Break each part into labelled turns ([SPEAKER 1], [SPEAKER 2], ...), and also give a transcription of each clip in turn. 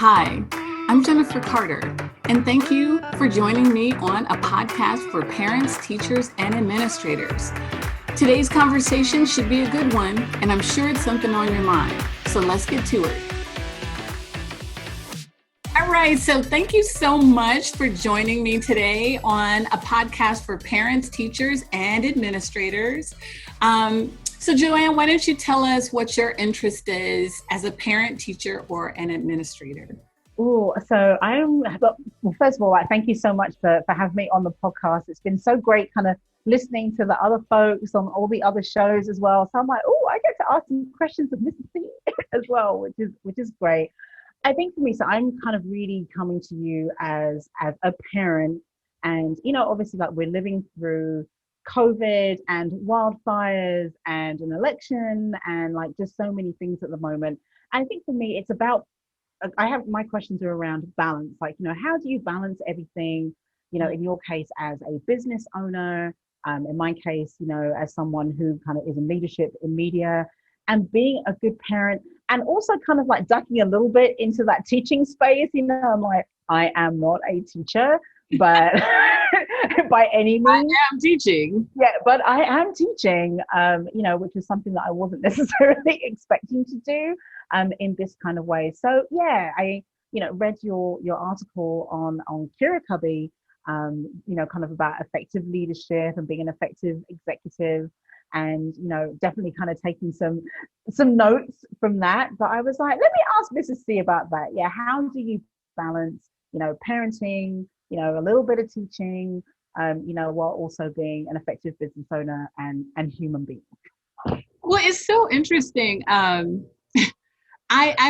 [SPEAKER 1] Hi, I'm Jennifer Carter, and thank you for joining me on a podcast for parents, teachers, and administrators. Today's conversation should be a good one, and I'm sure it's something on your mind. So let's get to it. All right, so thank you so much for joining me today on a podcast for parents, teachers, and administrators. So Joanne, why don't you tell us what your interest is as a parent, teacher, or an administrator?
[SPEAKER 2] Oh, so first of all, thank you so much for having me on the podcast. It's been so great kind of listening to the other folks on all the other shows as well. So I'm like, I get to ask some questions of Mrs.C as well, which is great. I think for me, so I'm kind of really coming to you as a parent, and obviously, like, we're living through COVID and wildfires and an election and like just so many things at the moment. And I think for me, it's about, my questions are around balance. Like, how do you balance everything, in your case as a business owner, in my case, as someone who kind of is in leadership in media, and being a good parent, and also kind of like ducking a little bit into that teaching space. I'm like, I am not a teacher, but by any means.
[SPEAKER 1] I am teaching.
[SPEAKER 2] Yeah, but I am teaching, which is something that I wasn't necessarily expecting to do in this kind of way. So yeah, I read your article on Kira Cubby, kind of about effective leadership and being an effective executive, and definitely kind of taking some notes from that. But I was like, let me ask Mrs.C about that. Yeah, how do you balance parenting, a little bit of teaching, while also being an effective business owner and human being?
[SPEAKER 1] Well, it's so interesting. I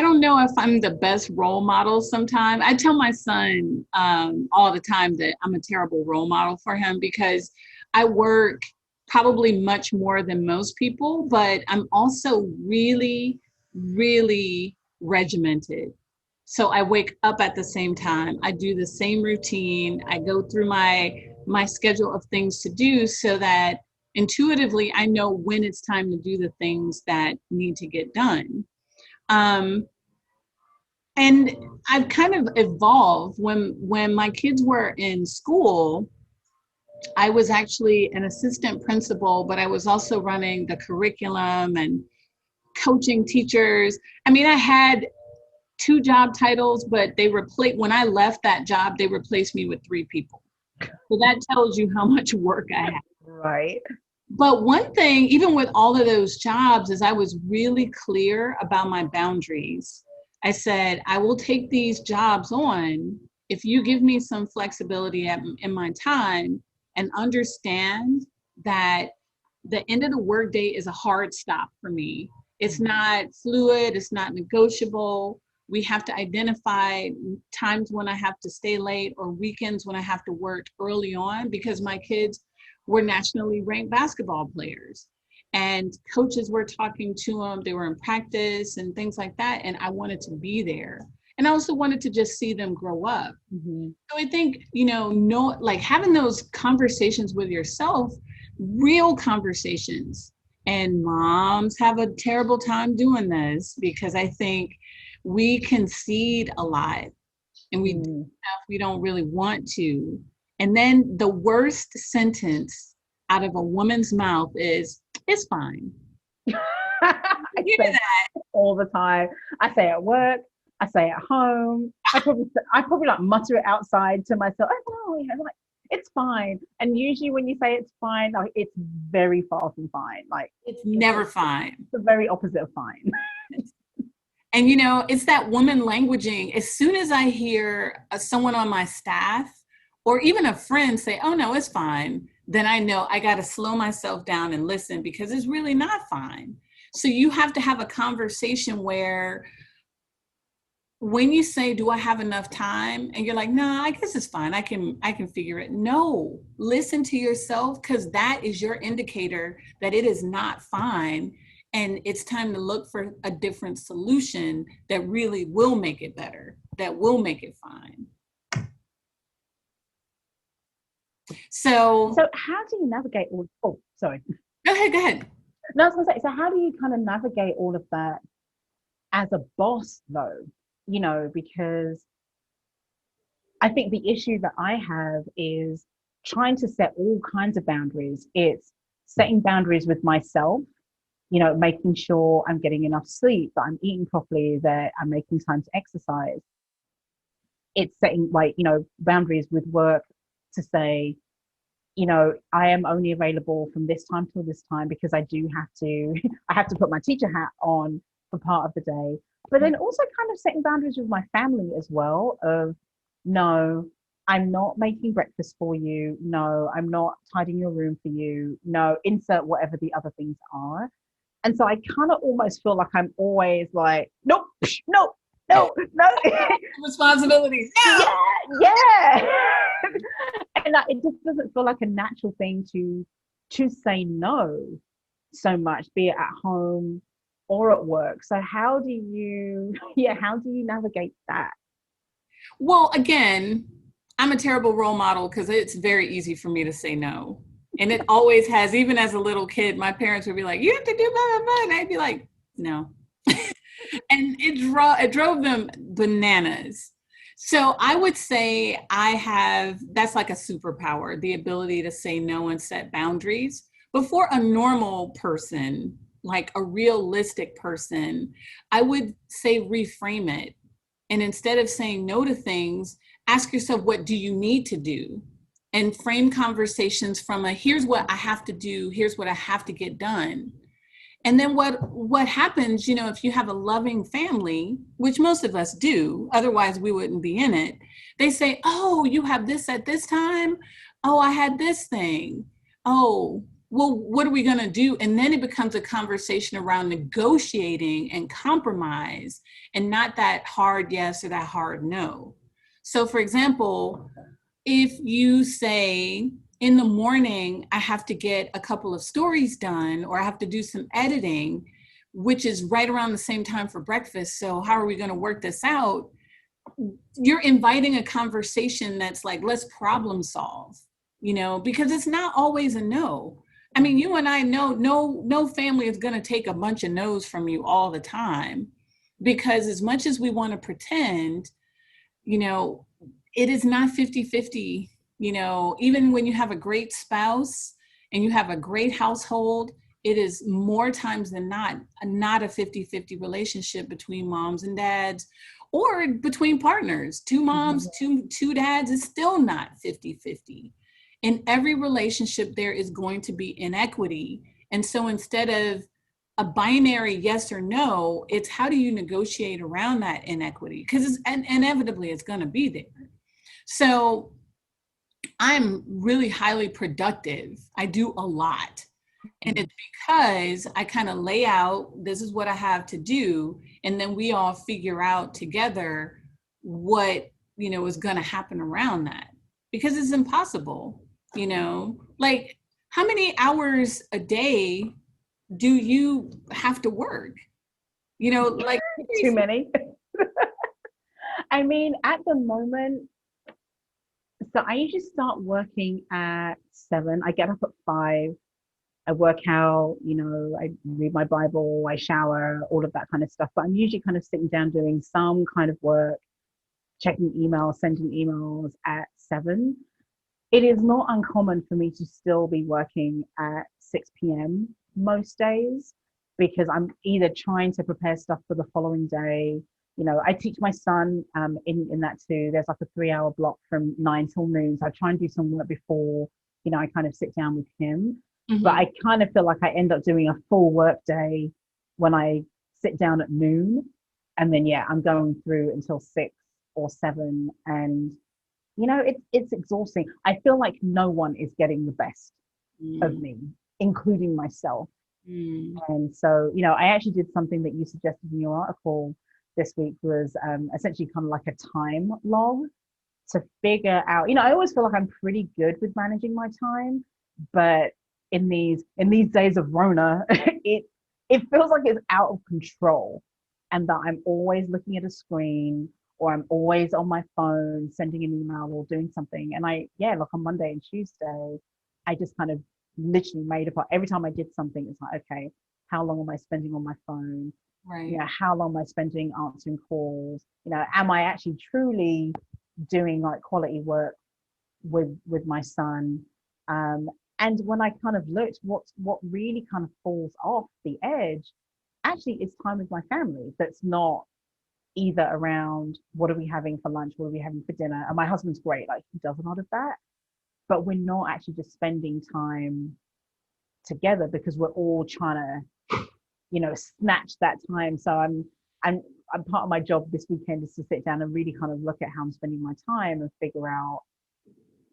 [SPEAKER 1] don't know if I'm the best role model sometimes. I tell my son all the time that I'm a terrible role model for him because I work probably much more than most people, but I'm also really, really regimented. So I wake up at the same time. I do the same routine. I go through my schedule of things to do so that intuitively I know when it's time to do the things that need to get done. And I've kind of evolved. When my kids were in school, I was actually an assistant principal, but I was also running the curriculum and coaching teachers. I mean, I had 2 job titles, but when I left that job, they replaced me with 3 people. So that tells you how much work I had.
[SPEAKER 2] Right.
[SPEAKER 1] But one thing, even with all of those jobs, is I was really clear about my boundaries. I said, I will take these jobs on if you give me some flexibility in my time and understand that the end of the workday is a hard stop for me. It's not fluid, it's not negotiable. We have to identify times when I have to stay late or weekends when I have to work early on, because my kids were nationally ranked basketball players and coaches were talking to them. They were in practice and things like that. And I wanted to be there. And I also wanted to just see them grow up. Mm-hmm. So I think, like having those conversations with yourself, real conversations. And moms have a terrible time doing this because I think we concede a lot and we do stuff we don't really want to. And then the worst sentence out of a woman's mouth is, it's fine.
[SPEAKER 2] I say that all the time. I say at work, I say at home. I probably like mutter it outside to myself. Oh no, like, it's fine. And usually when you say it's fine, like, it's very far from fine. Like,
[SPEAKER 1] it's never fine.
[SPEAKER 2] It's the very opposite of fine.
[SPEAKER 1] And it's that woman languaging. As soon as I hear someone on my staff or even a friend say, oh no, it's fine, then I know I got to slow myself down and listen, because it's really not fine. So you have to have a conversation where when you say, do I have enough time? And you're like, no, I guess it's fine. I can figure it. No, listen to yourself, because that is your indicator that it is not fine. And it's time to look for a different solution that really will make it better, that will make it fine. So
[SPEAKER 2] how do you navigate all? Oh, sorry.
[SPEAKER 1] Go ahead.
[SPEAKER 2] No, I was going to say, so how do you kind of navigate all of that as a boss, though? because I think the issue that I have is trying to set all kinds of boundaries. It's setting boundaries with myself, making sure I'm getting enough sleep, that I'm eating properly, that I'm making time to exercise. It's setting boundaries with work to say, I am only available from this time till this time because I do have to, I have to put my teacher hat on for part of the day. But then also kind of setting boundaries with my family as well of, no, I'm not making breakfast for you. No, I'm not tidying your room for you. No, insert whatever the other things are. And so I kind of almost feel like I'm always like, nope, no, no, no.
[SPEAKER 1] Responsibilities. No.
[SPEAKER 2] Yeah. And it just doesn't feel like a natural thing to say no so much, be it at home or at work. So how do you navigate that?
[SPEAKER 1] Well, again, I'm a terrible role model because it's very easy for me to say no. And it always has, even as a little kid, my parents would be like, you have to do blah, blah, blah. And I'd be like, no. And it drove them bananas. So I would say that's like a superpower, the ability to say no and set boundaries. But for a normal person, like a realistic person, I would say reframe it. And instead of saying no to things, ask yourself, what do you need to do? And frame conversations from here's what I have to do, here's what I have to get done. And then what happens, if you have a loving family, which most of us do, otherwise we wouldn't be in it. They say, oh, you have this at this time. Oh, I had this thing. Oh, well, what are we going to do? And then it becomes a conversation around negotiating and compromise, and not that hard yes or that hard no. So for example, if you say, in the morning, I have to get a couple of stories done, or I have to do some editing, which is right around the same time for breakfast. So how are we going to work this out? You're inviting a conversation that's like, let's problem solve, because it's not always a no. I mean, you and I know no family is going to take a bunch of no's from you all the time, because as much as we want to pretend, it is not 50-50. Even when you have a great spouse and you have a great household, it is more times than not a 50-50 relationship between moms and dads, or between partners. Two moms, two dads is still not 50-50. In every relationship, there is going to be inequity. And so instead of a binary yes or no, it's how do you negotiate around that inequity? Because inevitably it's going to be there. So I'm really highly productive. I do a lot. And it's because I kind of lay out, this is what I have to do. And then we all figure out together what, is going to happen around that, because it's impossible, like how many hours a day do you have to work? Like
[SPEAKER 2] too many. I mean, at the moment, so I usually start working at 7. I get up at 5. I work out, I read my Bible, I shower, all of that kind of stuff. But I'm usually kind of sitting down doing some kind of work, checking emails, sending emails at 7. It is not uncommon for me to still be working at 6 p.m. most days, because I'm either trying to prepare stuff for the following day. I teach my son in that too. There's like a 3-hour block from 9 till noon. So I try and do some work before, I kind of sit down with him. Mm-hmm. But I kind of feel like I end up doing a full work day when I sit down at noon. And then, I'm going through until 6 or 7. And, it's exhausting. I feel like no one is getting the best of me, including myself. And so, I actually did something that you suggested in your article this week, was essentially kind of like a time log to figure out, I always feel like I'm pretty good with managing my time, but in these days of Rona, it feels like it's out of control, and that I'm always looking at a screen, or I'm always on my phone sending an email or doing something. And like on Monday and Tuesday, I just kind of literally made up, every time I did something, it's like, okay, how long am I spending on my phone?
[SPEAKER 1] Right.
[SPEAKER 2] How long am I spending answering calls? Am I actually truly doing like quality work with my son? And when I kind of looked, what really kind of falls off the edge, actually, it's time with my family. That's not either around what are we having for lunch, what are we having for dinner. And my husband's great, like he does a lot of that, but we're not actually just spending time together because we're all trying to, snatch that time. So I'm part of my job this weekend is to sit down and really kind of look at how I'm spending my time and figure out,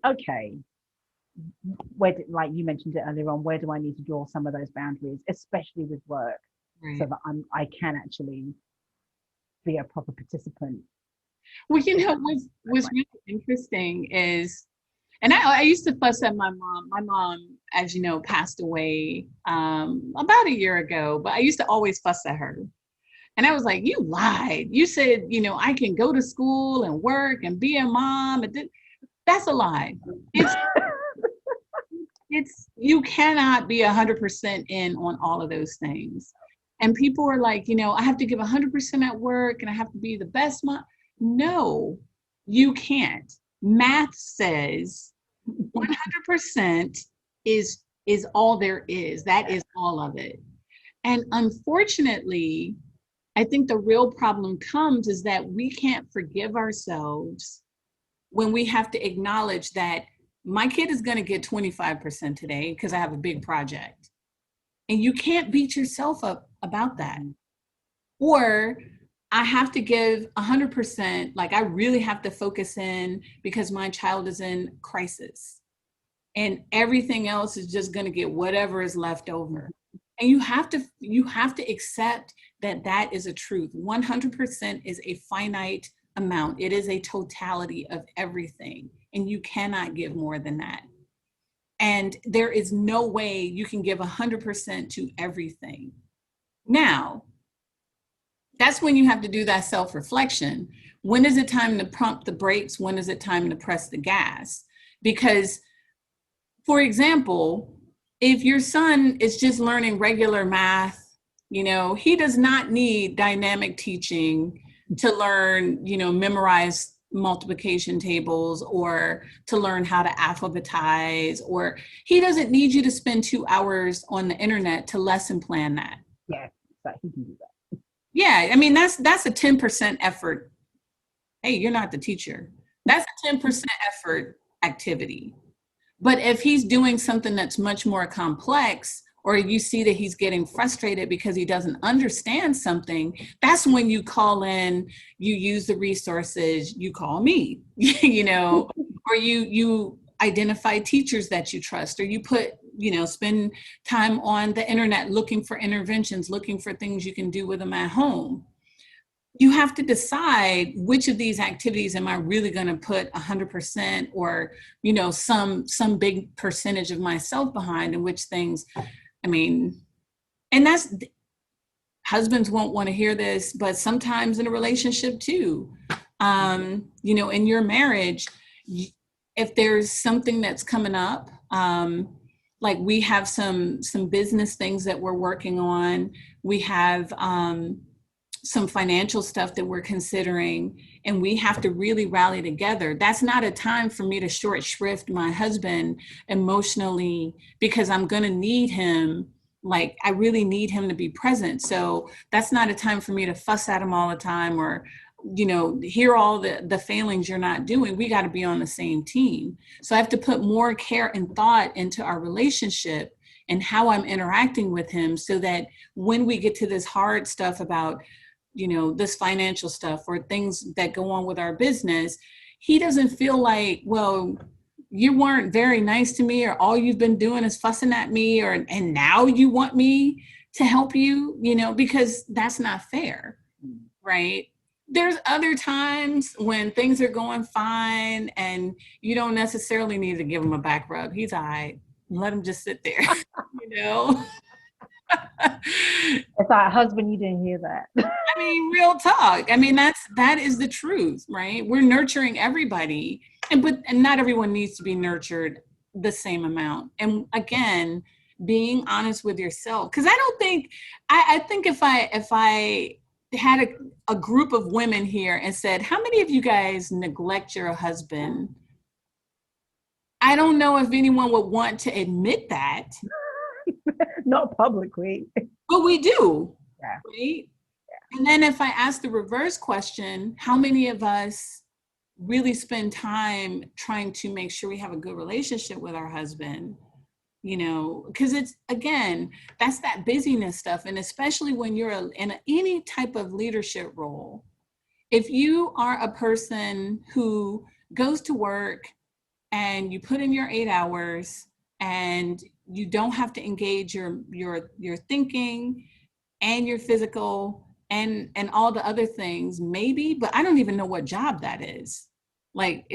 [SPEAKER 2] okay, like you mentioned it earlier on, where do I need to draw some of those boundaries, especially with work,
[SPEAKER 1] Right.
[SPEAKER 2] so that I can actually be a proper participant.
[SPEAKER 1] Well, what's really interesting is, and I used to fuss at my mom. My mom, as you know, passed away about a year ago, but I used to always fuss at her. And I was like, you lied. You said, I can go to school and work and be a mom. That's a lie. You cannot be 100% in on all of those things. And people are like, I have to give 100% at work and I have to be the best mom. No, you can't. Math says 100% is all there is. That is all of it. And unfortunately, I think the real problem comes is that we can't forgive ourselves when we have to acknowledge that my kid is going to get 25% today because I have a big project. And you can't beat yourself up about that. Or I have to give 100%, like I really have to focus in because my child is in crisis. And everything else is just going to get whatever is left over. And you have to accept that is a truth. 100% is a finite amount. It is a totality of everything. And you cannot give more than that. And there is no way you can give 100% to everything. Now, that's when you have to do that self-reflection. When is it time to pump the brakes? When is it time to press the gas? Because, for example, if your son is just learning regular math, he does not need dynamic teaching to learn, memorize multiplication tables or to learn how to alphabetize, or he doesn't need you to spend 2 hours on the internet to lesson plan that.
[SPEAKER 2] Yeah, so he can do that.
[SPEAKER 1] Yeah, I mean, that's a 10% effort. Hey, you're not the teacher. That's a 10% effort activity. But if he's doing something that's much more complex, or you see that he's getting frustrated because he doesn't understand something, that's when you call in, you use the resources, you call me, or you identify teachers that you trust, or you spend time on the internet looking for interventions, looking for things you can do with them at home. You have to decide which of these activities am I really going to put 100% or, some big percentage of myself behind, and which things, and that's, husbands won't want to hear this, but sometimes in a relationship too, in your marriage, if there's something that's coming up, like we have some business things that we're working on, we have, some financial stuff that we're considering, and we have to really rally together. That's not a time for me to short shrift my husband emotionally, because I'm going to need him. Like, I really need him to be present. So that's not a time for me to fuss at him all the time, or, hear all the failings you're not doing. We got to be on the same team. So I have to put more care and thought into our relationship and how I'm interacting with him, so that when we get to this hard stuff about, this financial stuff or things that go on with our business, he doesn't feel like, well, you weren't very nice to me, or all you've been doing is fussing at me, and now you want me to help you, because that's not fair, right? There's other times when things are going fine and you don't necessarily need to give him a back rub. He's all right. Let him just sit there,
[SPEAKER 2] It's like, husband, you didn't hear that.
[SPEAKER 1] Real talk. That is the truth, right? We're nurturing everybody, and not everyone needs to be nurtured the same amount. And again, being honest with yourself. Because I don't think, I think if I had a group of women here and said, how many of you guys neglect your husband? I don't know if anyone would want to admit that.
[SPEAKER 2] Not publicly.
[SPEAKER 1] But we do,
[SPEAKER 2] Yeah.
[SPEAKER 1] right? And then if I ask the reverse question, how many of us really spend time trying to make sure we have a good relationship with our husband? You know, because it's, again, that's that busyness stuff. And especially when you're in any type of leadership role, if you are a person who goes to work and you put in your 8 hours and you don't have to engage your thinking and your physical and all the other things, maybe, but I don't even know what job that is. Like,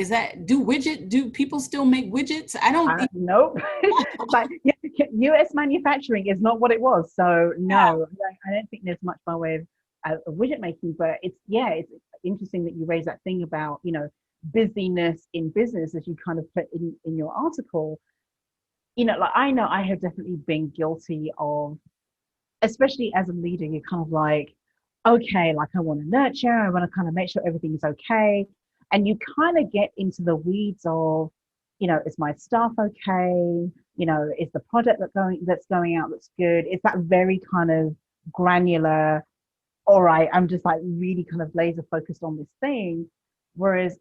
[SPEAKER 1] do people still make widgets? I don't.
[SPEAKER 2] Nope. Like, US manufacturing is not what it was. So no, I don't think there's much by way of widget making, but it's interesting that you raise that thing about, busyness in business, as you kind of put in your article. Like, I know I have definitely been guilty of, especially as a leader, you're kind of like, okay, like I want to nurture, I want to kind of make sure everything is okay. And you kind of get into the weeds of, is my staff okay? Is the product that's going out that's good? It's that very kind of granular, all right, I'm just like really kind of laser focused on this thing. Whereas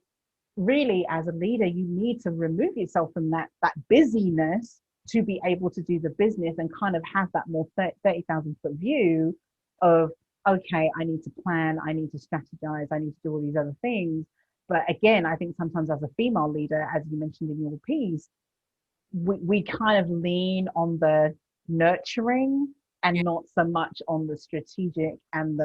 [SPEAKER 2] really as a leader, you need to remove yourself from that busyness to be able to do the business and kind of have that more 30,000 foot view of, okay, I need to plan, I need to strategize, I need to do all these other things. But again, I think sometimes as a female leader, as you mentioned in your piece, we kind of lean on the nurturing and not so much on the strategic and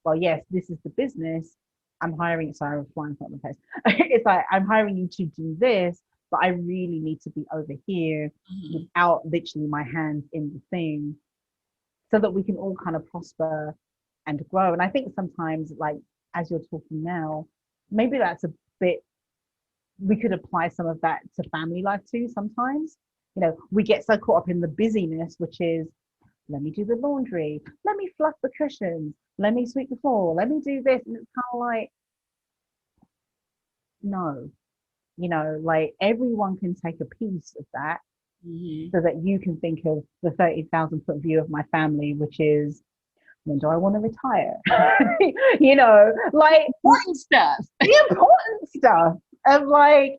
[SPEAKER 2] well, yes, this is the business. I'm hiring, sorry, I'm flying from the place. It's like, I'm hiring you to do this, but I really need to be over here without literally my hands in the thing, so that we can all kind of prosper and grow. And I think sometimes, like, as you're talking now, maybe that's a bit, we could apply some of that to family life too sometimes. We get so caught up in the busyness, which is, let me do the laundry, let me fluff the cushions, let me sweep the floor, let me do this. And it's kind of like, no, like everyone can take a piece of that, so that you can think of the 30,000 foot view of my family, which is, when do I want to retire? Like
[SPEAKER 1] important stuff.
[SPEAKER 2] The important stuff of, like,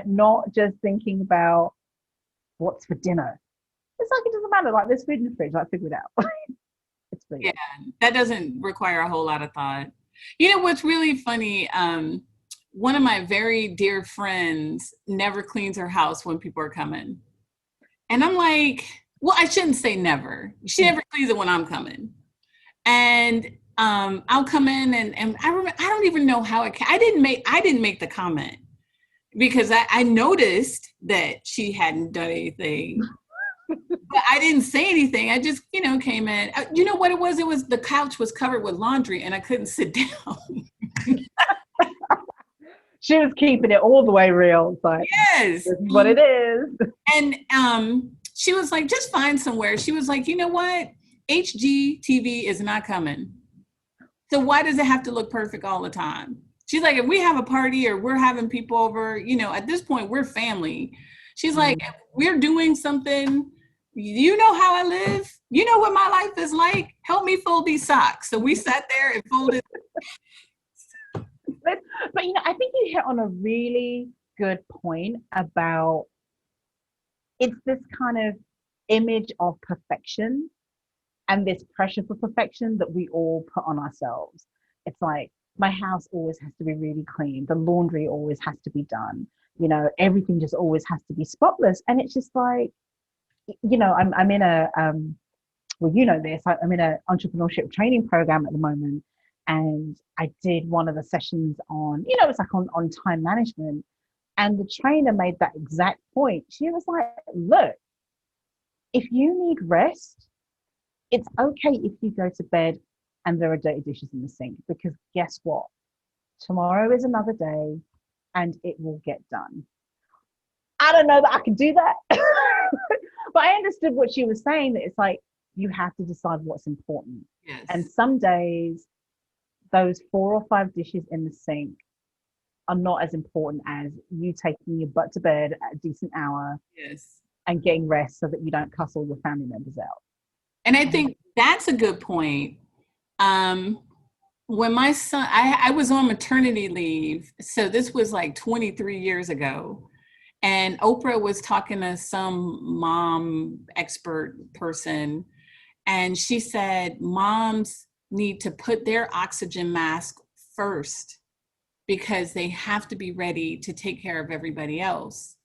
[SPEAKER 2] not just thinking about what's for dinner. It's like, it doesn't matter. Like, there's food in the fridge. Like, figure it out. It's food.
[SPEAKER 1] Yeah, that doesn't require a whole lot of thought. You know what's really funny? One of my very dear friends never cleans her house when people are coming. And I'm like, well, I shouldn't say never. She never cleans it when I'm coming. And I'll come in and I don't even know how I didn't make the comment, because I noticed that she hadn't done anything. But I didn't say anything. I just, came in. You know what it was? It was the couch was covered with laundry and I couldn't sit down.
[SPEAKER 2] She was keeping it all the way real. But
[SPEAKER 1] yes,
[SPEAKER 2] this is what it is.
[SPEAKER 1] And she was like, just find somewhere. She was like, you know what? HGTV is not coming. So why does it have to look perfect all the time? She's like, if we have a party or we're having people over, at this point, we're family. She's like, if we're doing something, you know how I live? You know what my life is like? Help me fold these socks. So we sat there and folded.
[SPEAKER 2] But I think you hit on a really good point about, it's this kind of image of perfection and this pressure for perfection that we all put on ourselves. It's like, my house always has to be really clean. The laundry always has to be done. Everything just always has to be spotless. And it's just like, I'm in a, well, this, I'm in an entrepreneurship training program at the moment. And I did one of the sessions on, it's like on time management. And the trainer made that exact point. She was like, look, if you need rest, it's okay if you go to bed and there are dirty dishes in the sink, because guess what? Tomorrow is another day and it will get done. I don't know that I can do that. But I understood what she was saying, that it's like, you have to decide what's important.
[SPEAKER 1] Yes.
[SPEAKER 2] And some days, those 4 or 5 dishes in the sink are not as important as you taking your butt to bed at a decent hour.
[SPEAKER 1] Yes.
[SPEAKER 2] And getting rest so that you don't cuss all your family members out.
[SPEAKER 1] And I think that's a good point. When my son, I was on maternity leave, so this was like 23 years ago, and Oprah was talking to some mom expert person, and she said moms need to put their oxygen mask first because they have to be ready to take care of everybody else.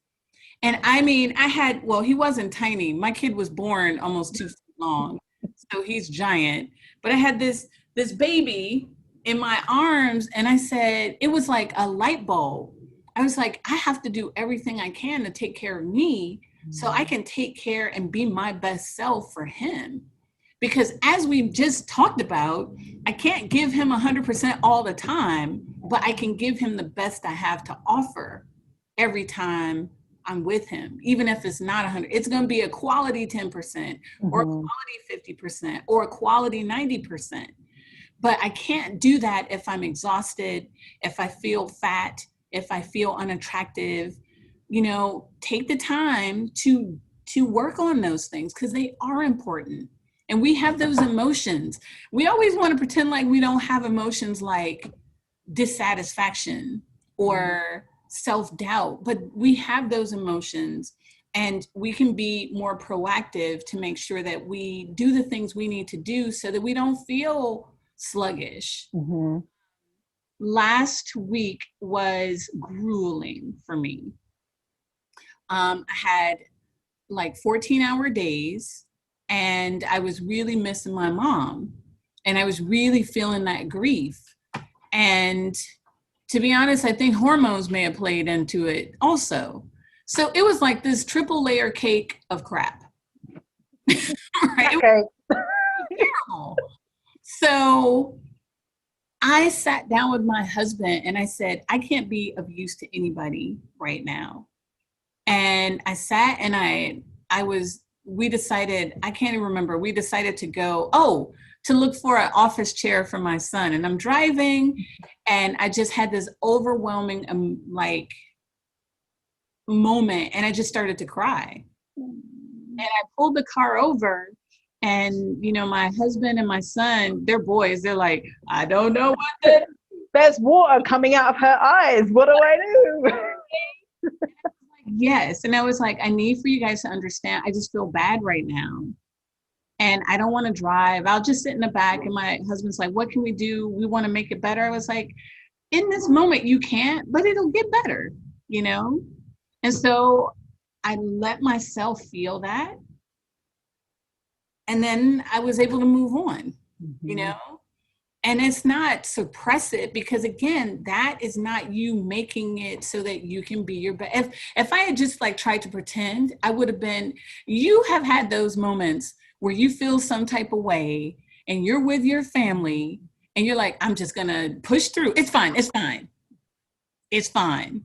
[SPEAKER 1] And I mean, he wasn't tiny. My kid was born almost 2 feet long, so he's giant. But I had this baby in my arms, and I said, it was like a light bulb. I was like, I have to do everything I can to take care of me so I can take care and be my best self for him. Because as we just talked about, I can't give him 100% all the time, but I can give him the best I have to offer every time I'm with him. Even if it's not 100, it's going to be a quality 10% or a quality 50% or a quality 90%. But I can't do that if I'm exhausted, if I feel fat, if I feel unattractive. Take the time to work on those things because they are important. And we have those emotions. We always want to pretend like we don't have emotions like dissatisfaction or self-doubt, but we have those emotions, and we can be more proactive to make sure that we do the things we need to do so that we don't feel sluggish. Last week was grueling for me. I had like 14-hour days, and I was really missing my mom, and I was really feeling that grief. And to be honest, I think hormones may have played into it also. So it was like this triple layer cake of crap. Right?
[SPEAKER 2] Okay.
[SPEAKER 1] It was terrible. So I sat down with my husband and I said, I can't be of use to anybody right now. And I sat and we decided, I can't even remember, we decided to go, to look for an office chair for my son. And I'm driving, and I just had this overwhelming moment, and I just started to cry. And I pulled the car over, and my husband and my son, they're boys. They're like, I don't know what to do.
[SPEAKER 2] There's water coming out of her eyes. What do I do?
[SPEAKER 1] Yes. And I was like, I need for you guys to understand. I just feel bad right now. And I don't want to drive. I'll just sit in the back. And my husband's like, what can we do? We want to make it better. I was like, in this moment, you can't, but it'll get better, And so I let myself feel that. And then I was able to move on, And it's not suppress it, because again, that is not you making it so that you can be your best. If I had just tried to pretend, I would have been, you have had those moments where you feel some type of way and you're with your family and you're like, I'm just going to push through. It's fine. It's fine. It's fine.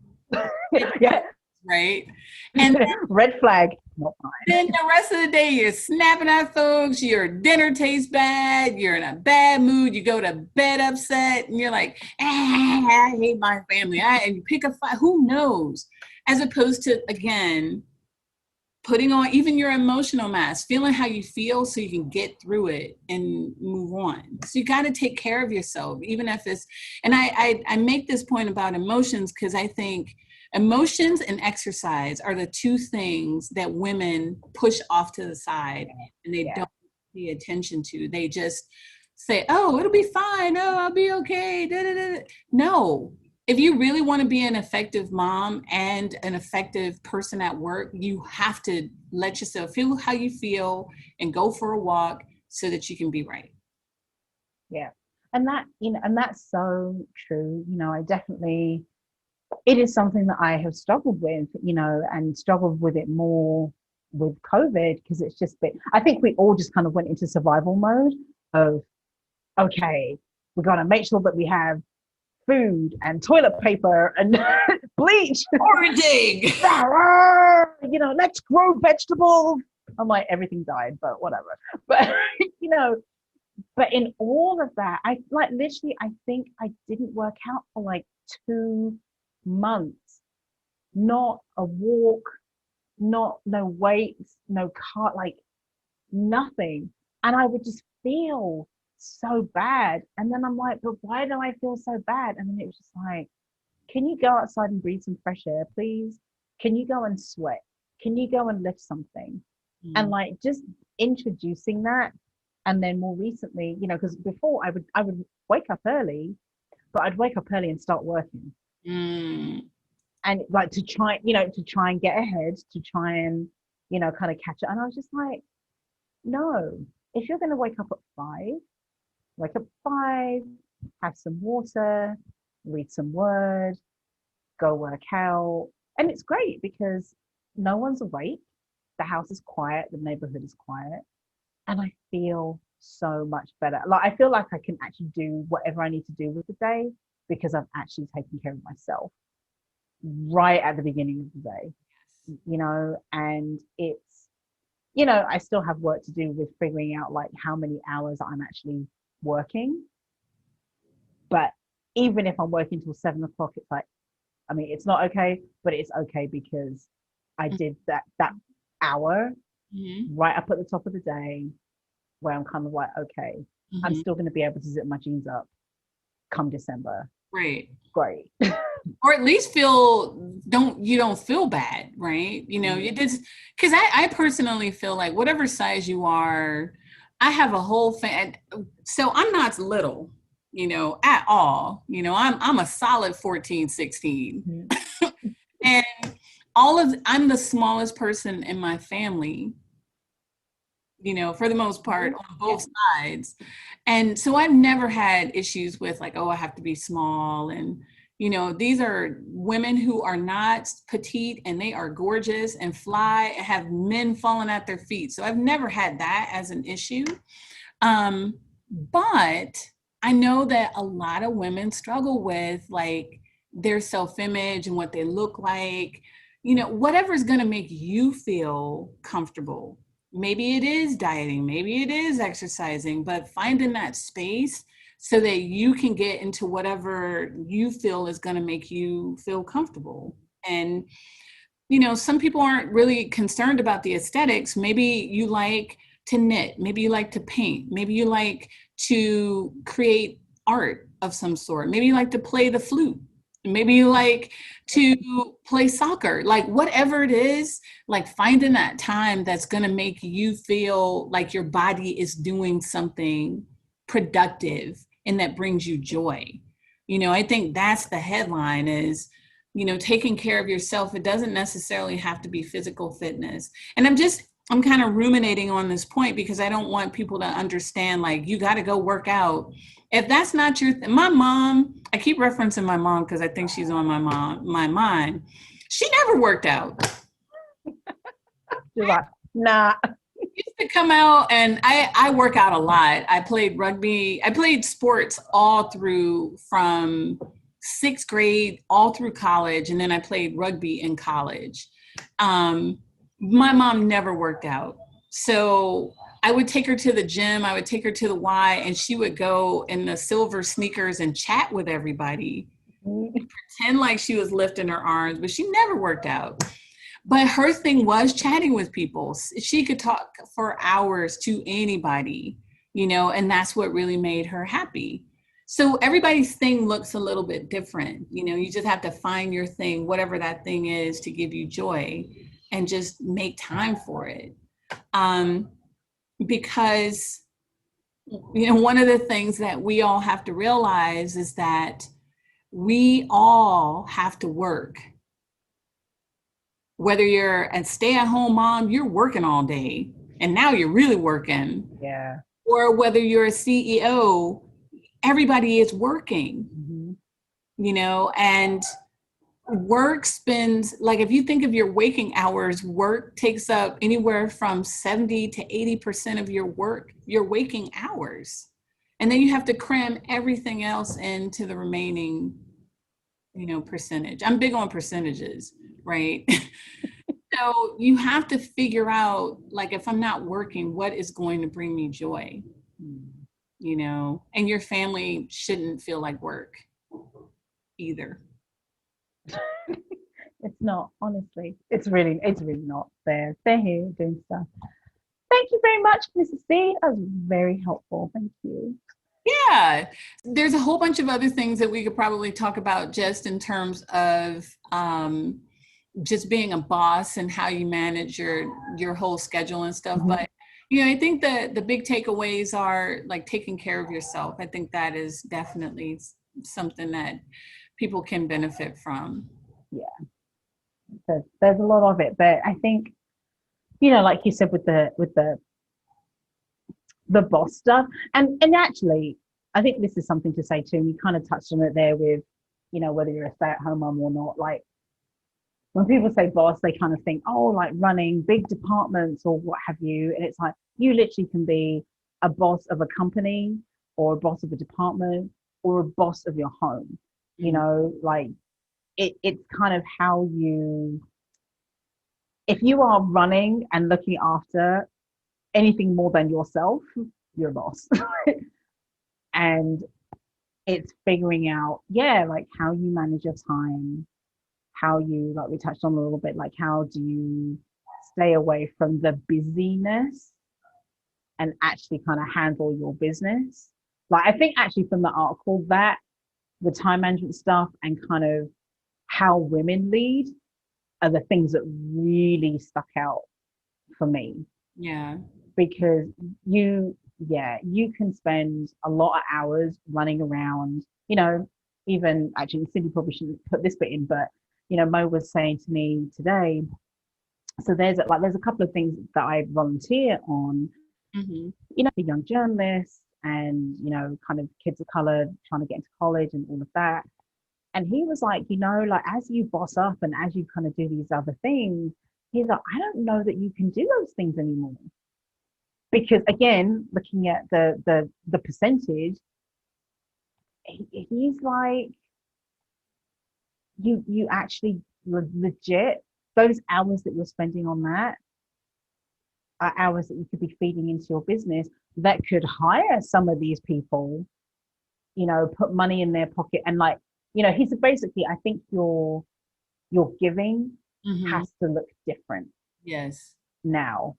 [SPEAKER 2] Yeah.
[SPEAKER 1] Right. And
[SPEAKER 2] red flag. Not fine.
[SPEAKER 1] Then the rest of the day, you're snapping at folks. Your dinner tastes bad. You're in a bad mood. You go to bed upset, and you're like, I hate my family. And you pick a fight. Who knows? As opposed to, again, putting on even your emotional mask, feeling how you feel so you can get through it and move on. So you got to take care of yourself, even if it's, and I make this point about emotions because I think emotions and exercise are the two things that women push off to the side and they don't pay attention to. They just say, oh, it'll be fine. Oh, I'll be okay. Da, da, da. No. If you really want to be an effective mom and an effective person at work, you have to let yourself feel how you feel and go for a walk so that you can be right.
[SPEAKER 2] Yeah. And that, and that's so true. I definitely, it is something that I have struggled with, and struggled with it more with COVID, because it's just been, I think we all just kind of went into survival mode of, okay, we've got to make sure that we have food and toilet paper and bleach.
[SPEAKER 1] Foraging.
[SPEAKER 2] You know, let's grow vegetables. I'm like, everything died, but whatever. But, you know, but in all of that, I like literally, I think I didn't work out for like 2 months. Not a walk, no weights, no car, like nothing. And I would just feel so bad. And then I'm like, but why do I feel so bad? And then it was just like, can you go outside and breathe some fresh air, please? Can you go and sweat? Can you go and lift something? And like just introducing that. And then more recently, you know, because before I would wake up early, but I'd wake up early and start working. And like to try and get ahead, to try and, you know, kind of catch it. And I was just like, no, if you're going to wake up at 5, wake up at 5, have some water, read some word, go work out. And it's great because no one's awake. The house is quiet. The neighborhood is quiet. And I feel so much better. Like, I feel like I can actually do whatever I need to do with the day because I've actually taken care of myself right at the beginning of the day, you know. And it's, you know, I still have work to do with figuring out like how many hours I'm actually working. But even if I'm working till 7 o'clock, it's like, I mean, it's not okay, but it's okay because I did that hour right up at the top of the day where I'm kind of like, okay, I'm still going to be able to zip my jeans up come December.
[SPEAKER 1] Right.
[SPEAKER 2] Great.
[SPEAKER 1] Or at least you don't feel bad, right? You know, it is, because I personally feel like whatever size you are, I have a whole so I'm not little, you know, at all. You know, I'm a solid 14, 16. And I'm the smallest person in my family, you know, for the most part, on both sides. And so I've never had issues with like, oh, I have to be small. And, you know, these are women who are not petite and they are gorgeous and fly and have men falling at their feet. So I've never had that as an issue. But I know that a lot of women struggle with like their self-image and what they look like, you know, whatever's going to make you feel comfortable. Maybe it is dieting, maybe it is exercising, but finding that space so that you can get into whatever you feel is going to make you feel comfortable. And, you know, some people aren't really concerned about the aesthetics. Maybe you like to knit, maybe you like to paint, maybe you like to create art of some sort, maybe you like to play the flute. Maybe you like to play soccer, like whatever it is, like finding that time that's going to make you feel like your body is doing something productive and that brings you joy. You know, I think that's the headline is, you know, taking care of yourself. It doesn't necessarily have to be physical fitness. And I'm kind of ruminating on this point because I don't want people to understand like you got to go work out. If that's not your my mom, I keep referencing my mom because I think she's on my mind. She never worked out.
[SPEAKER 2] She's like, nah.
[SPEAKER 1] Used to come out and I work out a lot. I played rugby. I played sports all through from 6th grade all through college, and then I played rugby in college. My mom never worked out. So I would take her to the gym. I would take her to the Y, and she would go in the silver sneakers and chat with everybody, pretend like she was lifting her arms, but she never worked out. But her thing was chatting with people. She could talk for hours to anybody, you know, and that's what really made her happy. So everybody's thing looks a little bit different. You know, you just have to find your thing, whatever that thing is, to give you joy, and just make time for it. Because, you know, one of the things that we all have to realize is that we all have to work. Whether you're a stay-at-home mom, you're working all day, and now you're really working.
[SPEAKER 2] Yeah.
[SPEAKER 1] Or whether you're a CEO, everybody is working, you know, and work spends, like if you think of your waking hours, work takes up anywhere from 70 to 80% of your waking hours. And then you have to cram everything else into the remaining, percentage. I'm big on percentages, right? So you have to figure out, like, if I'm not working, what is going to bring me joy, and your family shouldn't feel like work either.
[SPEAKER 2] It's not, honestly. It's really not. They're here doing stuff. Thank you very much, Mrs.C. That was very helpful. Thank you.
[SPEAKER 1] Yeah, there's a whole bunch of other things that we could probably talk about just in terms of just being a boss and how you manage your whole schedule and stuff. But I think the big takeaways are like taking care of yourself. I think that is definitely something that people can benefit from.
[SPEAKER 2] Yeah, there's a lot of it, but I think, like you said with the boss stuff, and actually, I think this is something to say too. And you kind of touched on it there with, whether you're a stay-at-home mom or not. Like, when people say boss, they kind of think, oh, like running big departments or what have you. And it's like, you literally can be a boss of a company or a boss of a department or a boss of your home. Like it's kind of how if you are running and looking after anything more than yourself, you're a boss. And it's figuring out, like how you manage your time, how you, like we touched on a little bit, like how do you stay away from the busyness and actually kind of handle your business. Like, I think actually from the article, that the time management stuff and kind of how women lead are the things that really stuck out for me.
[SPEAKER 1] Yeah.
[SPEAKER 2] Because you can spend a lot of hours running around, even actually Cindy probably shouldn't put this bit in, but Mo was saying to me today, so there's a couple of things that I volunteer on, for young journalists and, kind of kids of color trying to get into college and all of that. And he was like, like as you boss up and as you kind of do these other things, he's like, I don't know that you can do those things anymore. Because again, looking at the percentage, he's like, you actually legit, those hours that you're spending on that are hours that you could be feeding into your business that could hire some of these people, put money in their pocket. And like, he said, basically, I think your giving has to look different.
[SPEAKER 1] Yes.
[SPEAKER 2] Now,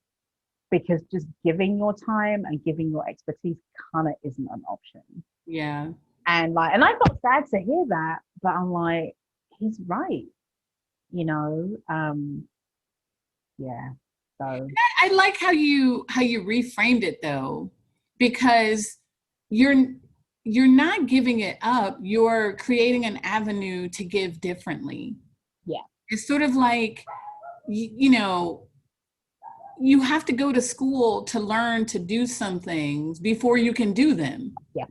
[SPEAKER 2] because just giving your time and giving your expertise kind of isn't an option.
[SPEAKER 1] Yeah.
[SPEAKER 2] And I felt sad to hear that, but I'm like, he's right. Yeah. So
[SPEAKER 1] I like how you reframed it though, because you're not giving it up. You're creating an avenue to give differently.
[SPEAKER 2] Yeah.
[SPEAKER 1] It's sort of like, you have to go to school to learn to do some things before you can do them.
[SPEAKER 2] Yeah.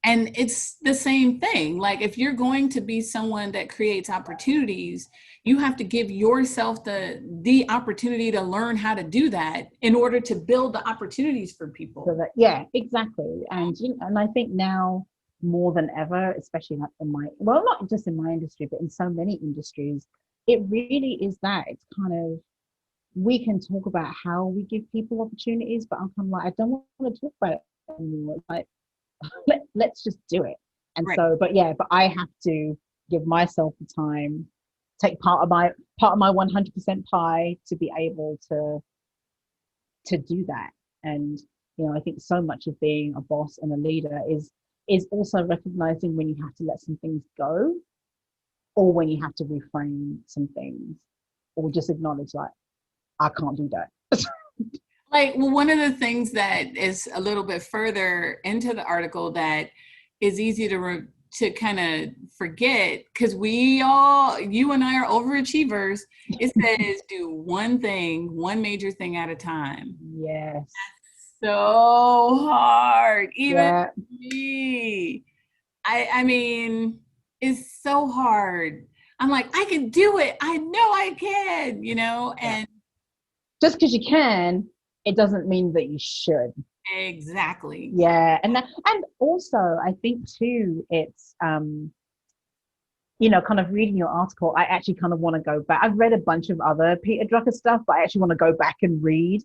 [SPEAKER 1] And it's the same thing. Like, if you're going to be someone that creates opportunities, you have to give yourself the opportunity to learn how to do that in order to build the opportunities for people.
[SPEAKER 2] So that, exactly. And and I think now more than ever, especially like not just in my industry, but in so many industries, it really is that. It's kind of, we can talk about how we give people opportunities, but I'm kind of like, I don't want to talk about it anymore. It's like, let's just do it. And right. So, but I have to give myself the time, take part of my 100% pie to be able to do that. And I think so much of being a boss and a leader is also recognizing when you have to let some things go, or when you have to reframe some things, or just acknowledge, like, I can't do that.
[SPEAKER 1] Like, well, one of the things that is a little bit further into the article that is easy to kind of forget, because you and I are overachievers, it says do one major thing at a time.
[SPEAKER 2] Yes.
[SPEAKER 1] That's so hard. Even me. I mean, it's so hard. I'm like, I can do it. I know I can, and
[SPEAKER 2] just because you can, it doesn't mean that you should.
[SPEAKER 1] Exactly.
[SPEAKER 2] Yeah, and also I think too, it's kind of reading your article, I actually kind of want to go back. I've read a bunch of other Peter Drucker stuff, but I actually want to go back and read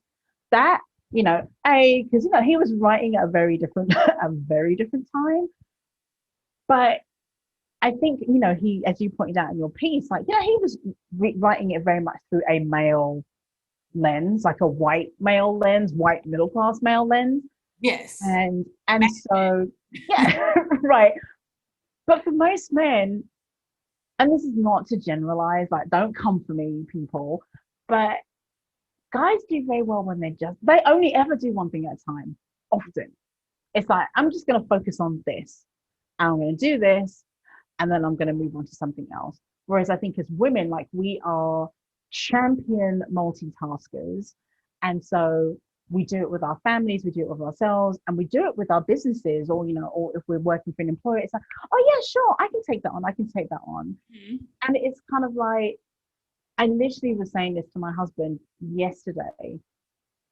[SPEAKER 2] that, because he was writing at a very different a very different time. But I think, he, as you pointed out in your piece, like, he was writing it very much through a male lens, like a white male lens, white middle class male lens.
[SPEAKER 1] Yes.
[SPEAKER 2] And so, yeah, right. But for most men, and this is not to generalize, like, don't come for me, people, but guys do very well when they only ever do one thing at a time, often. It's like, I'm just going to focus on this, and I'm going to do this, and then I'm going to move on to something else. Whereas I think as women, like, we are champion multitaskers. And so we do it with our families, we do it with ourselves, and we do it with our businesses, or if we're working for an employer, it's like, oh yeah, sure, I can take that on, I can take that on.
[SPEAKER 1] Mm-hmm.
[SPEAKER 2] And it's kind of like, I literally was saying this to my husband yesterday.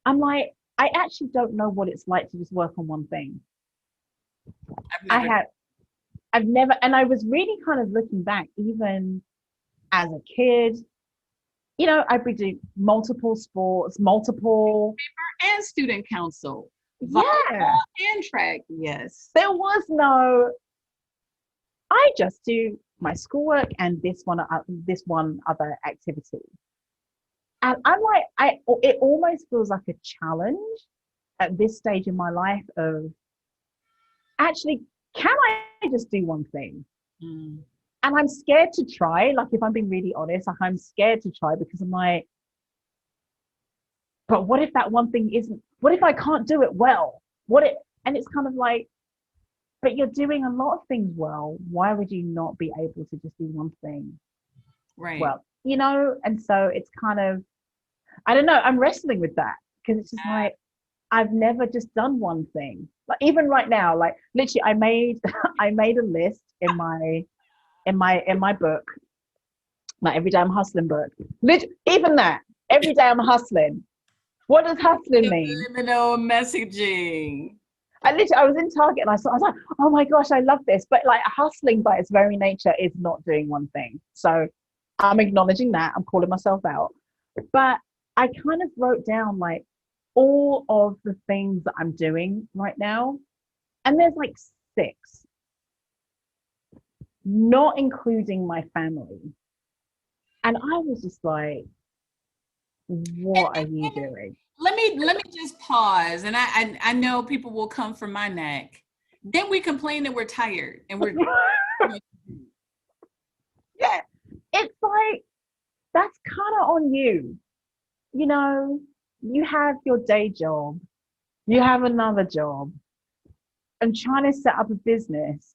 [SPEAKER 2] I'm like, I actually don't know what it's like to just work on one thing. I've never, and I was really kind of looking back, even as a kid, I'd be doing multiple sports, multiple.
[SPEAKER 1] And student council.
[SPEAKER 2] Yeah.
[SPEAKER 1] And track. Yes.
[SPEAKER 2] There was no, I just do my schoolwork and this one other activity. And I'm like, it almost feels like a challenge at this stage in my life of actually, can I just do one thing?
[SPEAKER 1] Mm.
[SPEAKER 2] And I'm scared to try. Like, if I'm being really honest, like, I'm scared to try because I'm like, but what if that one thing what if I can't do it well? And it's kind of like, but you're doing a lot of things well. Why would you not be able to just do one thing?
[SPEAKER 1] Right.
[SPEAKER 2] Well, and so it's kind of, I don't know, I'm wrestling with that because it's just like, I've never just done one thing. Like, even right now, like, literally I made a list in my book, like, every day I'm hustling book. Even that, every day I'm hustling. What does hustling mean?
[SPEAKER 1] Subliminal messaging.
[SPEAKER 2] I was in Target and I was like, oh my gosh, I love this. But like, hustling by its very nature is not doing one thing. So I'm acknowledging that. I'm calling myself out. But I kind of wrote down like all of the things that I'm doing right now. And there's like 6, not including my family. And I was just like, what are you doing?
[SPEAKER 1] Let me just pause. And I know people will come for my neck. Then we complain that we're tired and we're
[SPEAKER 2] yeah. It's like, that's kind of on you. You have your day job, you have another job. I'm trying to set up a business.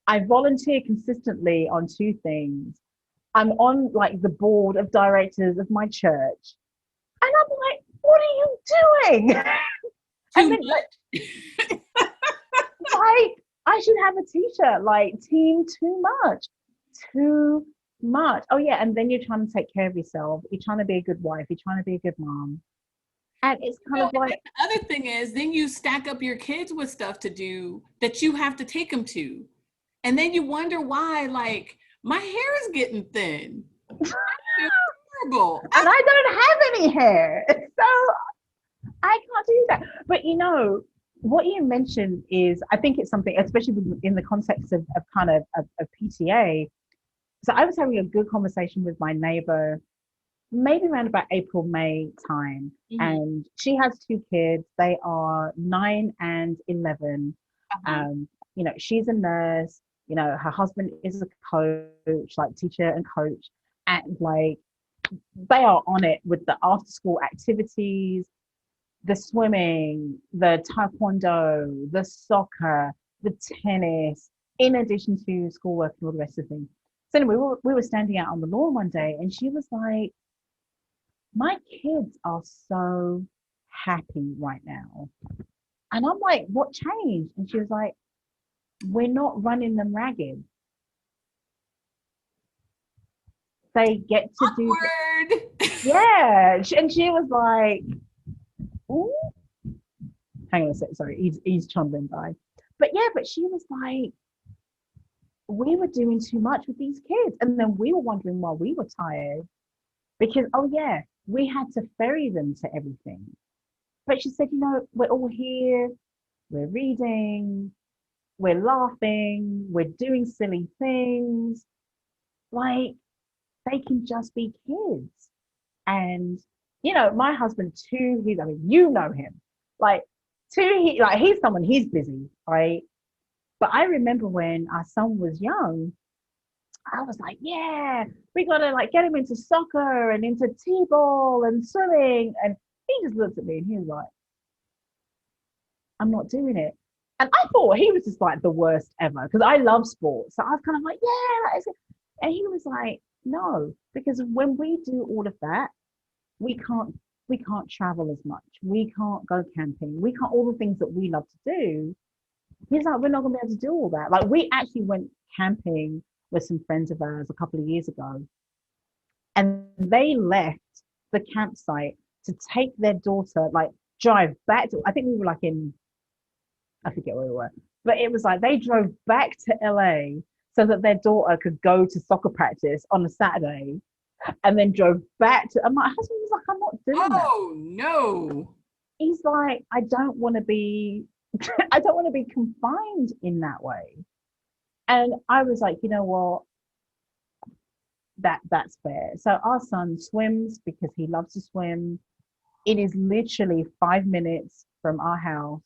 [SPEAKER 2] I volunteer consistently on 2 things. I'm on like the board of directors of my church. And I'm like, what are you doing? And then, like, I should have a t-shirt, like, team too much. Too much. Oh yeah, and then you're trying to take care of yourself. You're trying to be a good wife. You're trying to be a good mom. And it's kind of like,
[SPEAKER 1] the other thing is, then you stack up your kids with stuff to do that you have to take them to. And then you wonder why, like, my hair is getting thin. Horrible.
[SPEAKER 2] And I don't have any hair. So I can't do that. But what you mentioned is, I think it's something, especially in the context of kind of PTA. So I was having a good conversation with my neighbor, maybe around about April, May time. Mm-hmm. And she has 2 kids. They are 9 and 11. Uh-huh. She's a nurse. Her husband is a coach, like teacher and coach. And like, they are on it with the after school activities, the swimming, the taekwondo, the soccer, the tennis, in addition to schoolwork and all the rest of the things. So anyway, we were standing out on the lawn one day and she was like, my kids are so happy right now. And I'm like, what changed? And she was like, we're not running them ragged. They get to do. Yeah. And she was like, ooh. hang on a sec, sorry, he's trundling by. But yeah, but she was like, we were doing too much with these kids. And then we were wondering why we were tired because, oh yeah, we had to ferry them to everything. But she said, we're all here, we're reading, we're laughing, we're doing silly things. Like, they can just be kids. And, my husband too, you know him. Like, he's someone, he's busy, right? But I remember when our son was young, I was like, yeah, we got to like get him into soccer and into t-ball and swimming. And he just looked at me and he was like, I'm not doing it. And I thought he was just like the worst ever because I love sports. So I was kind of like, yeah, that is it. And he was like, no, because when we do all of that, we can't travel as much. We can't go camping. We can't all the things that we love to do. He's like, we're not gonna be able to do all that. Like we actually went camping with some friends of ours a couple of years ago, and they left the campsite to take their daughter, like drive back to, I think we were like in, I forget where we were, but it was like they drove back to LA so that their daughter could go to soccer practice on a Saturday and then drove back to, and my husband was like, I'm not doing that.
[SPEAKER 1] Oh no.
[SPEAKER 2] He's like, I don't want to be I don't want to be confined in that way. And I was like, you know what? That's fair. So our son swims because he loves to swim. It is literally 5 minutes from our house.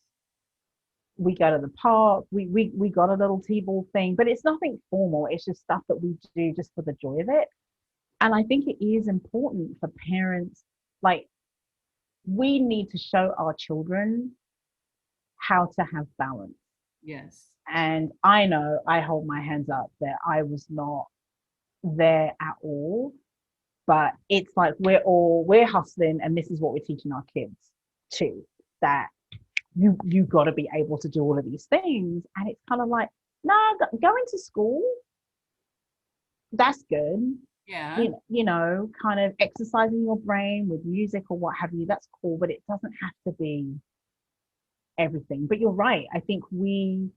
[SPEAKER 2] We go to the park. We got a little t-ball thing, but it's nothing formal. It's just stuff that we do just for the joy of it. And I think it is important for parents, like we need to show our children how to have balance.
[SPEAKER 1] Yes.
[SPEAKER 2] And I know I hold my hands up that I was not there at all, but it's like we're hustling, and this is what we're teaching our kids too, that you got to be able to do all of these things. And it's kind of like, no, going to school, that's good.
[SPEAKER 1] Yeah.
[SPEAKER 2] Kind of exercising your brain with music or what have you, that's cool, but it doesn't have to be everything. But you're right. I think we've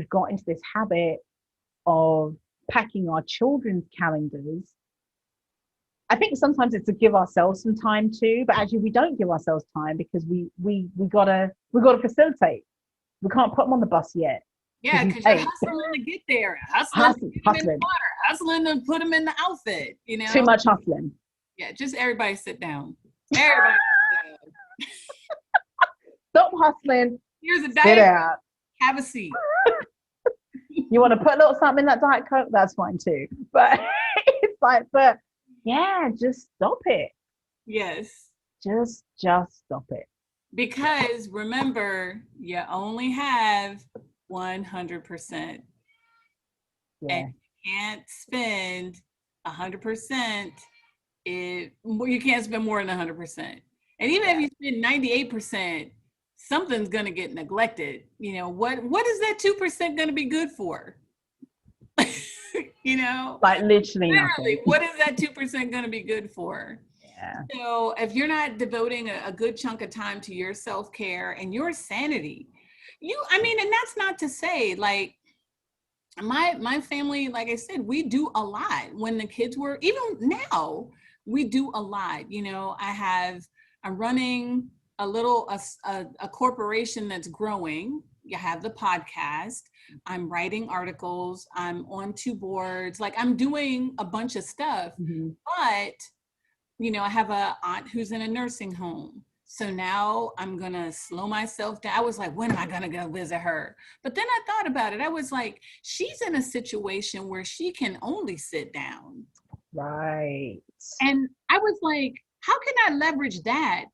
[SPEAKER 2] got into this habit of packing our children's calendars. I think sometimes it's to give ourselves some time too, but actually we don't give ourselves time because we gotta facilitate. We can't put them on the bus yet.
[SPEAKER 1] Yeah, because you're hustling to get there, hustling to get them in the water, hustling to put them in the outfit.
[SPEAKER 2] Too much hustling.
[SPEAKER 1] Yeah, just everybody sit down. Everybody sit down.
[SPEAKER 2] Stop hustling.
[SPEAKER 1] Here's a
[SPEAKER 2] diet.
[SPEAKER 1] Out. Have a seat.
[SPEAKER 2] You want to put a little something in that Diet Coke? That's fine too. But it's like, but yeah, just stop it.
[SPEAKER 1] Yes.
[SPEAKER 2] Just stop it.
[SPEAKER 1] Because remember, you only have 100%. Yeah. And you can't spend 100%. You can't spend more than 100%. And even if you spend 98%, something's going to get neglected. What is that 2% going to be good for?
[SPEAKER 2] Like literally nothing.
[SPEAKER 1] What is that 2% going to be good for?
[SPEAKER 2] Yeah.
[SPEAKER 1] So if you're not devoting a good chunk of time to your self-care and your sanity, and that's not to say like my family, like I said, we do a lot. When the kids were, even now, we do a lot. I'm running a corporation that's growing. You have the podcast. I'm writing articles. I'm on 2 boards. Like I'm doing a bunch of stuff, but I have a aunt who's in a nursing home. So now I'm going to slow myself down. I was like, when am I going to go visit her? But then I thought about it. I was like, she's in a situation where she can only sit down.
[SPEAKER 2] Right.
[SPEAKER 1] And I was like, how can I leverage that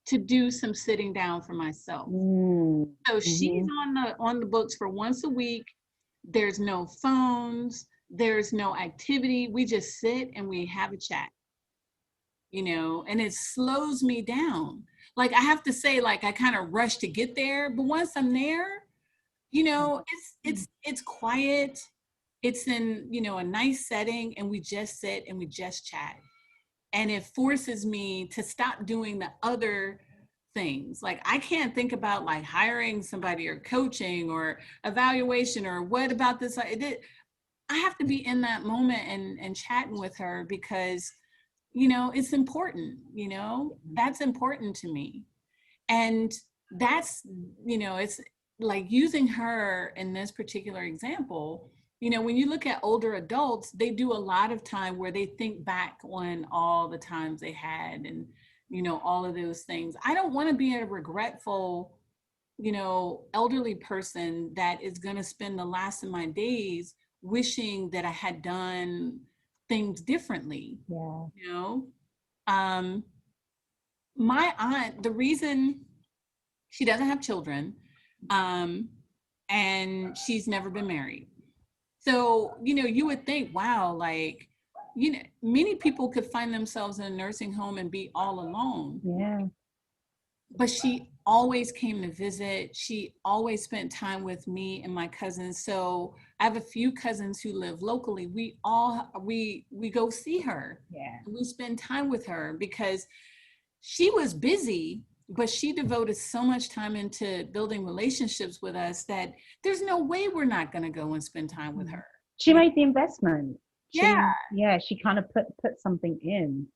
[SPEAKER 1] to do some sitting down for myself? So she's on the books for once a week. There's no phones. There's no activity. We just sit and we have a chat. And it slows me down. Like I have to say, like I kind of rush to get there, but once I'm there, it's quiet. It's in, a nice setting, and we just sit and we just chat. And it forces me to stop doing the other things. Like I can't think about like hiring somebody or coaching or evaluation or what about this. I have to be in that moment and chatting with her because, you know, it's important, you know, that's important to me. And that's, you know, it's like using her in this particular example. You know, when you look at older adults, they do a lot of time where they think back on all the times they had and, you know, all of those things. I don't want to be a regretful, you know, elderly person that is going to spend the last of my days wishing that I had done things differently.
[SPEAKER 2] Yeah.
[SPEAKER 1] You know, my aunt, the reason she doesn't have children, and she's never been married. So, you know, you would think, wow, like, you know, many people could find themselves in a nursing home and be all alone.
[SPEAKER 2] Yeah.
[SPEAKER 1] But she always came to visit. She always spent time with me and my cousins. So I have a few cousins who live locally. We go see her.
[SPEAKER 2] Yeah.
[SPEAKER 1] We spend time with her because she was busy, but she devoted so much time into building relationships with us that there's no way we're not going to go and spend time with her.
[SPEAKER 2] She made the investment.
[SPEAKER 1] Yeah.
[SPEAKER 2] She kind of put something in.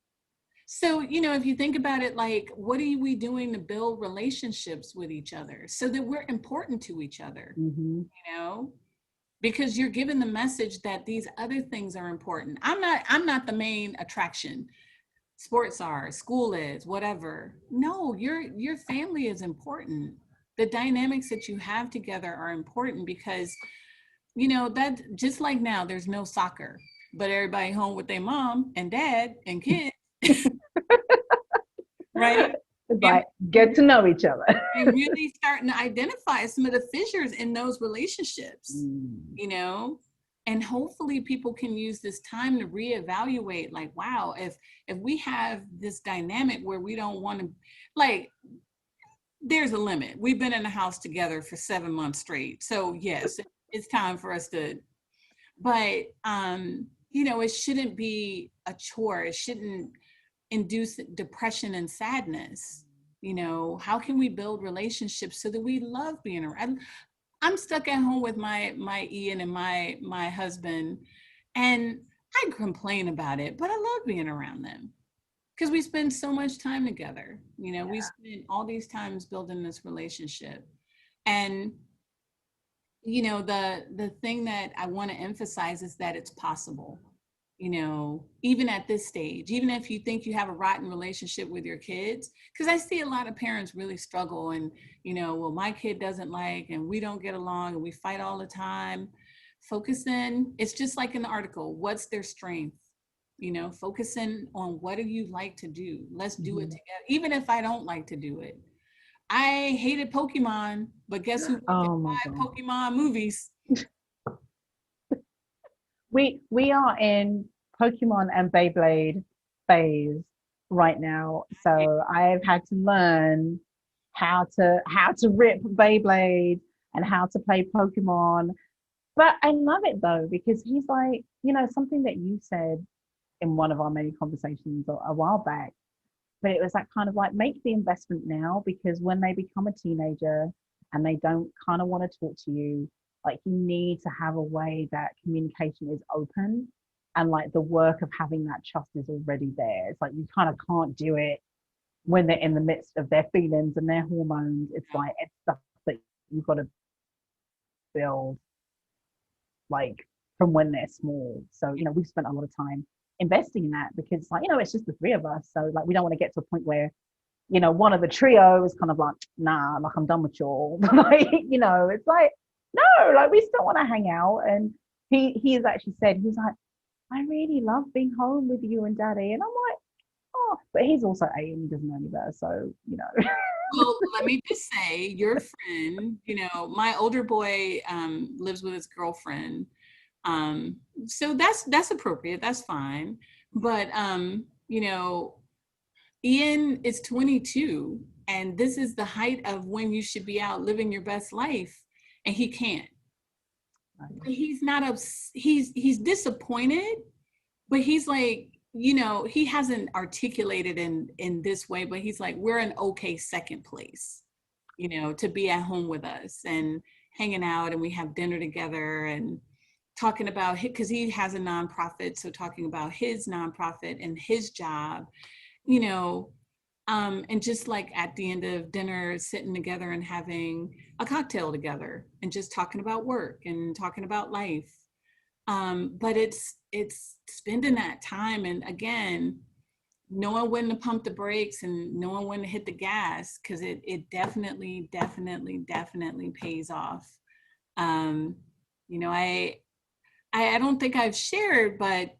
[SPEAKER 1] So, you know, if you think about it, like, what are we doing to build relationships with each other so that we're important to each other,
[SPEAKER 2] Mm-hmm.
[SPEAKER 1] you know, because you're given the message that these other things are important. I'm not the main attraction. Sports are, school is, whatever. No, your family is important. The dynamics that you have together are important because, you know, that just like now, there's no soccer, but everybody home with their mom and dad and kids. Right?
[SPEAKER 2] It's like, get to know each other.
[SPEAKER 1] And really starting to identify some of the fissures in those relationships, you know? And hopefully people can use this time to reevaluate, like, wow, if we have this dynamic where we don't want to, like, there's a limit. We've been in the house together for 7 months straight. So yes, it's time for us to, but, you know, it shouldn't be a chore. It shouldn't induce depression and sadness. You know, how can we build relationships so that we love being around? I'm stuck at home with my Ian and my husband, and I complain about it, but I love being around them because we spend so much time together. You know, we spend all these times building this relationship. And you know, the thing that I want to emphasize is that it's possible. You know, even at this stage, even if you think you have a rotten relationship with your kids, because I see a lot of parents really struggle and, you know, well, my kid doesn't like, and we don't get along and we fight all the time. Focus in, it's just like in the article, what's their strength? You know, focus in on what do you like to do? Let's do it together. Even if I don't like to do it. I hated Pokemon, but guess who worked in 5 Pokemon movies?
[SPEAKER 2] We are in Pokemon and Beyblade phase right now. So I've had to learn how to rip Beyblade and how to play Pokemon. But I love it though, because he's like, you know, something that you said in one of our many conversations a while back, but it was that kind of like, make the investment now, because when they become a teenager and they don't kind of want to talk to you, like you need to have a way that communication is open, and like the work of having that trust is already there. It's like you kind of can't do it when they're in the midst of their feelings and their hormones. It's like it's stuff that you've got to build like from when they're small. So, you know, we've spent a lot of time investing in that because like, you know, it's just the three of us. So like we don't want to get to a point where, you know, one of the trio is kind of like, nah, like I'm done with y'all. Like, you know, it's like, no, like we still want to hang out. And he has actually said, he's like, I really love being home with you and daddy. And I'm like, oh, but he's also 8 and he doesn't know any better. So, you know.
[SPEAKER 1] Well, let me just say, your friend, you know, my older boy lives with his girlfriend. So that's appropriate. That's fine. But, you know, Ian is 22 and this is the height of when you should be out living your best life, and he can't. He's not he's disappointed, but he's like, you know, he hasn't articulated in this way, but he's like, we're an okay second place, you know, to be at home with us and hanging out, and we have dinner together and talking about, because he has a nonprofit, so talking about his nonprofit and his job, you know, and just like at the end of dinner, sitting together and having a cocktail together and just talking about work and talking about life. But it's spending that time, and again, knowing when to pump the brakes and knowing when to hit the gas, because it definitely pays off. You know, I don't think I've shared, but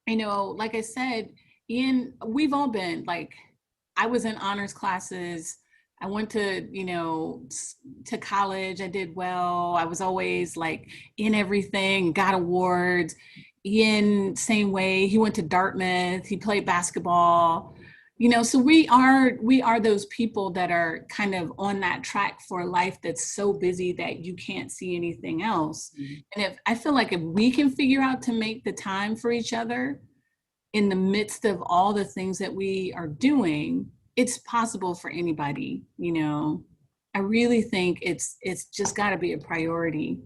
[SPEAKER 1] you know, like I said, Ian, we've all been like, I was in honors classes. I went to, you know, to college. I did well. I was always like in everything, got awards. Ian, same way. He went to Dartmouth. He played basketball. You know, so we are those people that are kind of on that track for a life that's so busy that you can't see anything else. And if I feel like if we can figure out to make the time for each other in the midst of all the things that we are doing, it's possible for anybody. You know, I really think it's just got to be a priority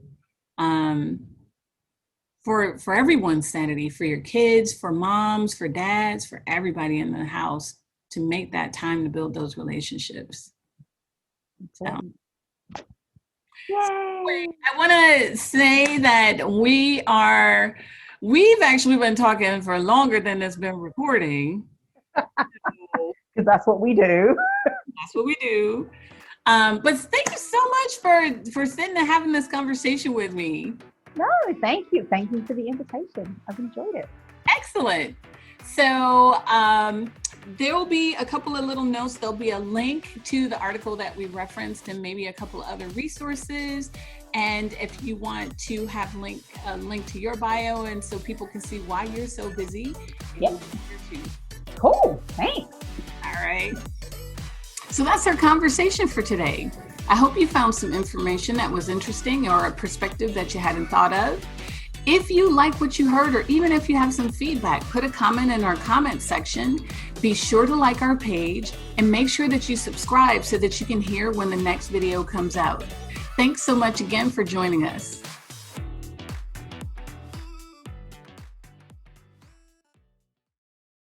[SPEAKER 1] for everyone's sanity, for your kids, for moms, for dads, for everybody in the house, to make that time to build those relationships. So,
[SPEAKER 2] Yay!
[SPEAKER 1] I want to say that we've actually been talking for longer than it's been recording.
[SPEAKER 2] Because that's what we do.
[SPEAKER 1] That's what we do. But thank you so much for sitting and having this conversation with me.
[SPEAKER 2] No, thank you. Thank you for the invitation. I've enjoyed it.
[SPEAKER 1] Excellent. So there will be a couple of little notes. There'll be a link to the article that we referenced and maybe a couple of other resources. And if you want to have a link to your bio, and so people can see why you're so busy.
[SPEAKER 2] Yep. Cool. Thanks.
[SPEAKER 1] All right. So that's our conversation for today. I hope you found some information that was interesting or a perspective that you hadn't thought of. If you like what you heard, or even if you have some feedback, put a comment in our comment section. Be sure to like our page and make sure that you subscribe so that you can hear when the next video comes out. Thanks so much again for joining us.